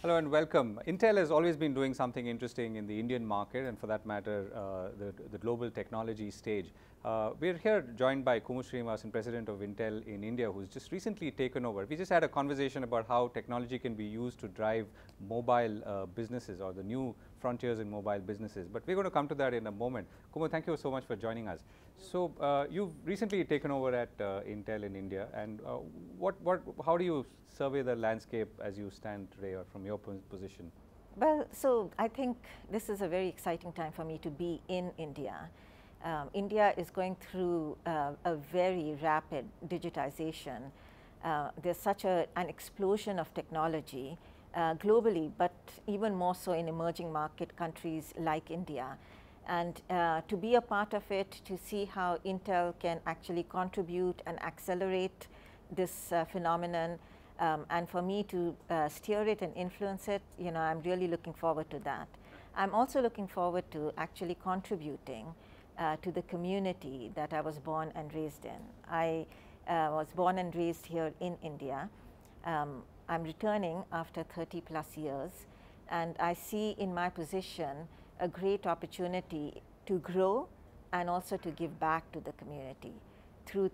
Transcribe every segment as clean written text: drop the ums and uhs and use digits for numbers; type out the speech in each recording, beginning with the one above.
Hello and welcome. Intel has always been doing something interesting in the Indian market and for that matter the global technology stage. We're here joined by Kumud Srinivasan, President of Intel in India, who's just recently taken over. We just had a conversation about how technology can be used to drive mobile businesses or the new frontiers in mobile businesses. But we're going to come to that in a moment. Kumud, thank you so much for joining us. So you've recently taken over at Intel in India, and how do you survey the landscape as you stand today or from your position? Well, so I think this is a very exciting time for me to be in India. India is going through a very rapid digitization. There's such an explosion of technology globally, but even more so in emerging market countries like India. And to be a part of it, to see how Intel can actually contribute and accelerate this phenomenon, and for me to steer it and influence it, I'm really looking forward to that. I'm also looking forward to actually contributing to the community that I was born and raised in. I was born and raised here in India. I'm returning after 30+ years, and I see in my position a great opportunity to grow and also to give back to the community through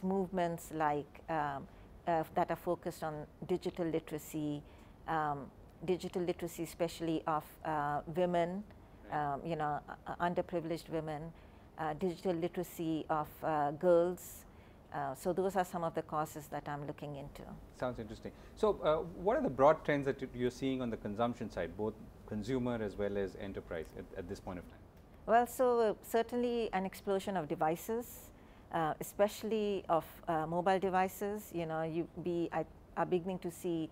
movements like that are focused on digital literacy especially of women, underprivileged women, digital literacy of girls. So those are some of the causes that I'm looking into. Sounds interesting. So what are the broad trends that you're seeing on the consumption side, both consumer as well as enterprise at this point of time? Well, so certainly an explosion of devices, especially of mobile devices. I are beginning to see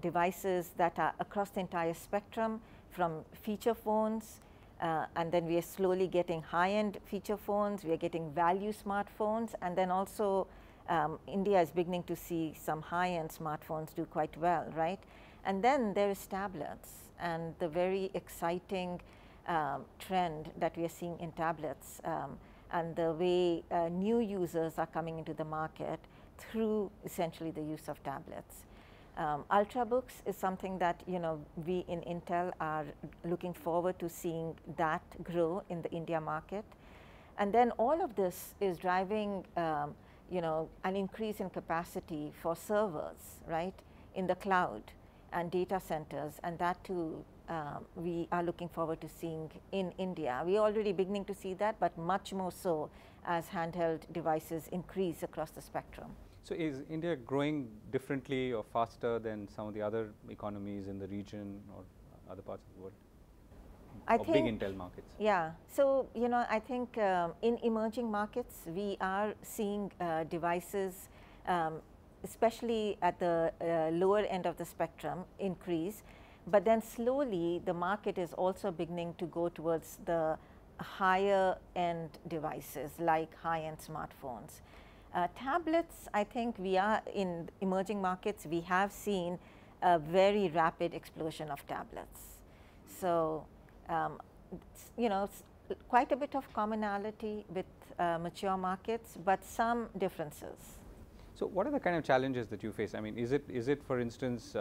devices that are across the entire spectrum, from feature phones, and then we are slowly getting high-end feature phones, we are getting value smartphones, and then also India is beginning to see some high-end smartphones do quite well, right? And then there is tablets, and the very exciting trend that we are seeing in tablets, and the way new users are coming into the market through essentially the use of tablets. Ultrabooks is something that we in Intel are looking forward to seeing that grow in the India market. And then all of this is driving an increase in capacity for servers, right, in the cloud and data centers, and that too we are looking forward to seeing in India. We are already beginning to see that, but much more so as handheld devices increase across the spectrum. So is India growing differently or faster than some of the other economies in the region or other parts of the world? I think big Intel markets? Yeah. So, I think in emerging markets, we are seeing devices, especially at the lower end of the spectrum, increase. But then slowly, the market is also beginning to go towards the higher end devices, like high-end smartphones. Tablets, I think we are in emerging markets, we have seen a very rapid explosion of tablets. So, quite a bit of commonality with mature markets, but some differences. So what are the kind of challenges that you face? I mean, is it for instance,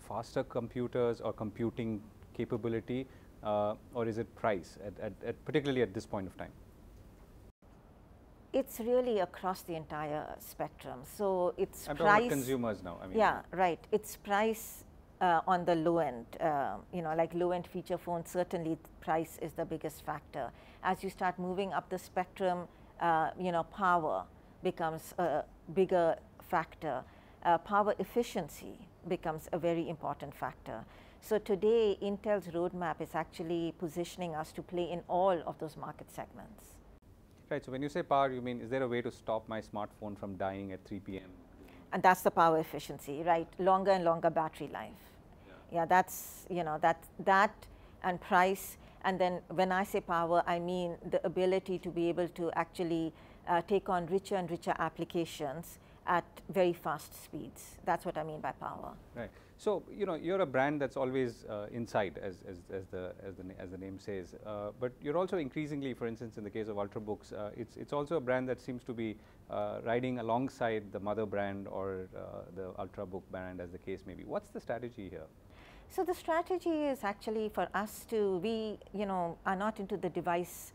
faster computers or computing capability, or is it price, particularly at this point of time? It's really across the entire spectrum. So it's I'm price. talking about consumers now. I mean, yeah, right. It's price on the low end. Like low-end feature phones. Certainly, price is the biggest factor. As you start moving up the spectrum, power becomes a bigger factor. Power efficiency becomes a very important factor. So today, Intel's roadmap is actually positioning us to play in all of those market segments. Right. So when you say power, you mean is there a way to stop my smartphone from dying at 3 p.m.? And that's the power efficiency, right? Longer and longer battery life. Yeah, that's that and price. And then when I say power, I mean the ability to be able to actually take on richer and richer applications at very fast speeds. That's what I mean by power. Right. So you're a brand that's always inside, as the name says. But you're also increasingly, for instance, in the case of Ultrabooks, it's also a brand that seems to be riding alongside the mother brand or the Ultrabook brand, as the case may be. What's the strategy here? So the strategy is actually for us to, we are not into the device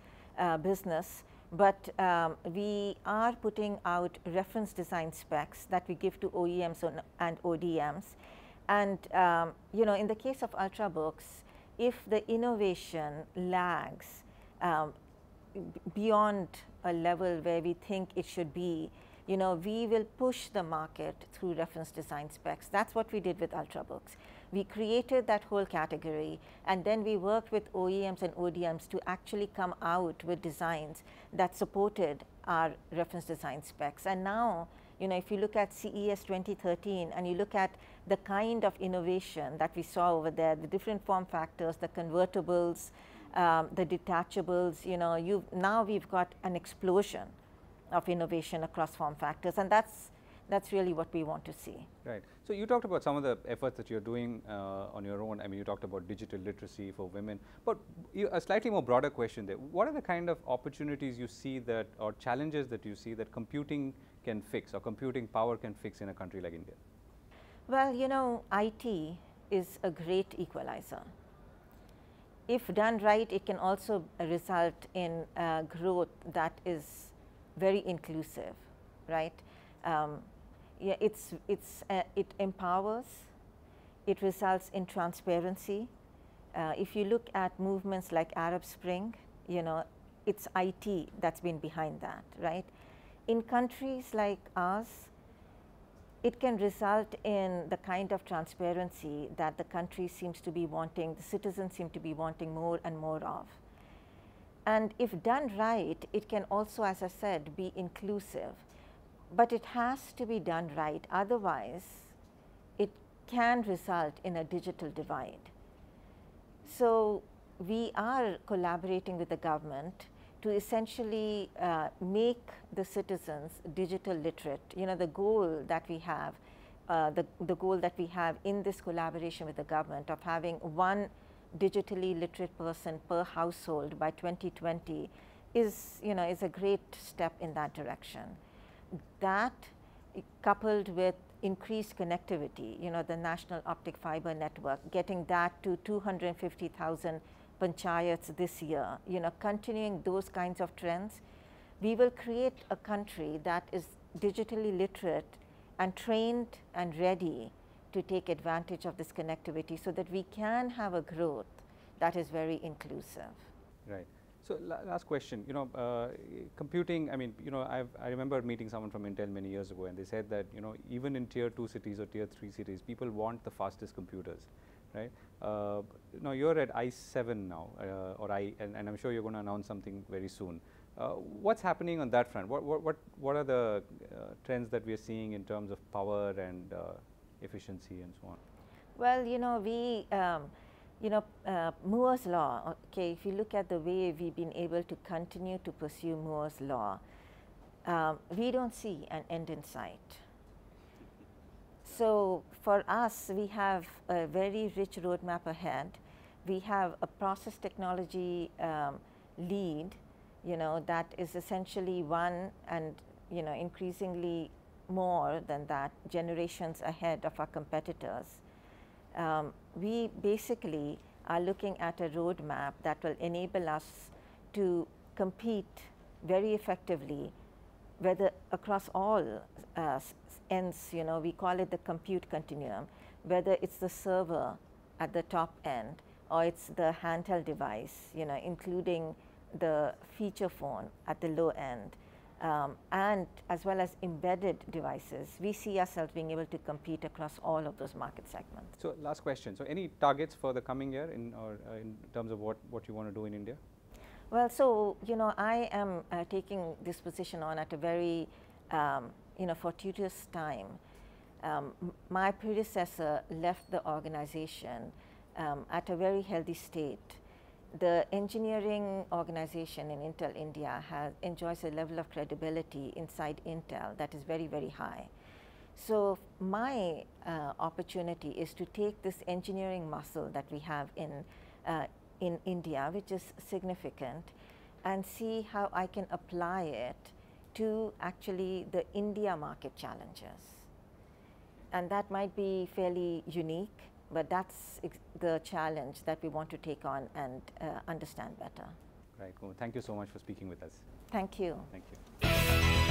business, but we are putting out reference design specs that we give to OEMs and ODMs. And in the case of Ultrabooks, if the innovation lags beyond a level where we think it should be, we will push the market through reference design specs. That's what we did with Ultrabooks. We created that whole category, and then we worked with OEMs and ODMs to actually come out with designs that supported our reference design specs. And now, if you look at CES 2013 and you look at the kind of innovation that we saw over there, the different form factors, the convertibles, the detachables, now we've got an explosion of innovation across form factors, and that's really what we want to see. Right. So you talked about some of the efforts that you're doing on your own. I mean, you talked about digital literacy for women, but a slightly more broader question there. What are the kind of opportunities you see that, or challenges that you see that computing can fix, or computing power can fix in a country like India? Well, IT is a great equalizer. If done right, it can also result in growth that is very inclusive, right? Yeah, it empowers, it results in transparency. If you look at movements like Arab Spring, it's IT that's been behind that, right? In countries like ours, it can result in the kind of transparency that the country seems to be wanting, the citizens seem to be wanting more and more of. And if done right, it can also, as I said, be inclusive. But it has to be done right, otherwise it can result in a digital divide. So we are collaborating with the government to essentially make the citizens digital literate. The goal that we have, the goal that we have in this collaboration with the government of having one digitally literate person per household by 2020 is a great step in that direction. That, coupled with increased connectivity, the National Optic Fiber Network, getting that to 250,000 panchayats this year, continuing those kinds of trends, we will create a country that is digitally literate and trained and ready to take advantage of this connectivity so that we can have a growth that is very inclusive. Right. So last question, computing, I mean, I remember meeting someone from Intel many years ago, and they said that, even in tier 2 cities or tier 3 cities, people want the fastest computers, right? Now you're at i7 now, and I'm sure you're going to announce something very soon. What's happening on that front? What are the trends that we're seeing in terms of power and efficiency and so on? Well, Moore's law, okay, if you look at the way we've been able to continue to pursue Moore's law, we don't see an end in sight. So for us, we have a very rich roadmap ahead. We have a process technology lead, that is essentially one and, increasingly more than that, generations ahead of our competitors. We basically are looking at a roadmap that will enable us to compete very effectively, whether across all ends, we call it the compute continuum, whether it's the server at the top end or it's the handheld device, including the feature phone at the low end. And as well as embedded devices, we see ourselves being able to compete across all of those market segments. So last question, so any targets for the coming year in terms of what you want to do in India? Well, so, I am taking this position on at a very, fortuitous time. My predecessor left the organization at a very healthy state. The engineering organization in Intel India enjoys a level of credibility inside Intel that is very, very high. So my opportunity is to take this engineering muscle that we have in India, which is significant, and see how I can apply it to actually the India market challenges. And that might be fairly unique, but that's the challenge that we want to take on and understand better. Right. Well, thank you so much for speaking with us. Thank you. Thank you.